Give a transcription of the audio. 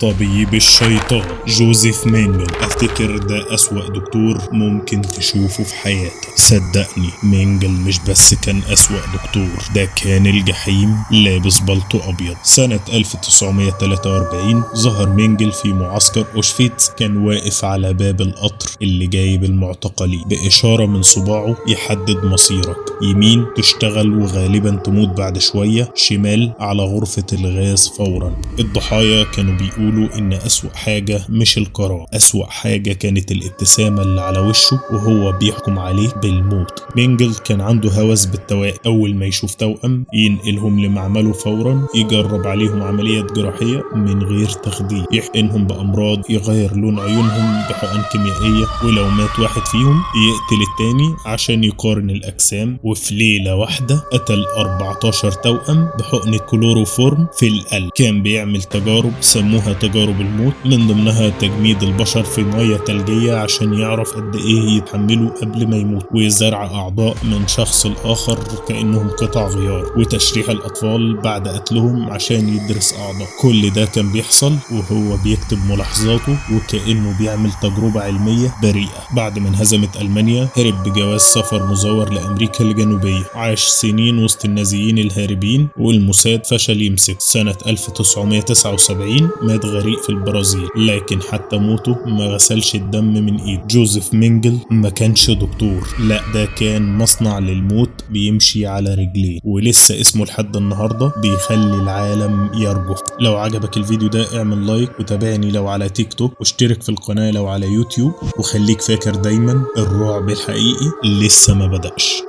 طبيب الشيطان جوزيف مينجل. افتكر ده اسوأ دكتور ممكن تشوفه في حياتك. صدقني مينجل مش بس كان اسوأ دكتور، ده كان الجحيم لابس بلطو ابيض. سنة 1943 ظهر مينجل في معسكر اوشفيتس، كان واقف على باب القطر اللي جايب المعتقلين، باشارة من صباعه يحدد مصيرك. يمين تشتغل وغالبا تموت بعد شوية، شمال على غرفة الغاز فورا. الضحايا كانوا بيقولوا ان اسوأ حاجة مش القرار، اسوأ حاجة كانت الابتسامة اللي على وشه وهو بيحكم عليك بالموت. مينجل كان عنده هوس بالتوائم، اول ما يشوف توأم ينقلهم لمعمله فورا، يجرب عليهم عملية جراحية من غير تخدير، يحقنهم بامراض، يغير لون عيونهم بحقن كيميائية، ولو مات واحد فيهم يقتل التاني عشان يقارن الاجسام. وفي ليلة واحدة قتل 14 توأم بحقنة كلوروفورم في القلب. كان بيعمل تجارب سموها تجارب الموت، من ضمنها تجميد البشر في مية ثلجية عشان يعرف قد ايه يتحملوا قبل ما يموت، وزرع اعضاء من شخص الاخر كأنهم قطع غيار، وتشريح الاطفال بعد قتلهم عشان يدرس اعضاء. كل ده كان بيحصل وهو بيكتب ملاحظاته وكأنه بيعمل تجربة علمية بريئة. بعد ما انهزمت المانيا هرب بجواز سفر مزور لامريكا الجنوبية، عاش سنين وسط النازيين الهاربين والموساد فشل يمسك. سنة 1979 مات غريق في البرازيل، لكن حتى موته ما غسلش الدم من ايده. جوزيف مينجل ما كانش دكتور، لا ده كان مصنع للموت بيمشي على رجلين، ولسه اسمه لحد النهاردة بيخلي العالم يرجف. لو عجبك الفيديو ده اعمل لايك، وتابعني لو على تيك توك، واشترك في القناة لو على يوتيوب، وخليك فاكر دايما الرعب الحقيقي لسه ما بدأش.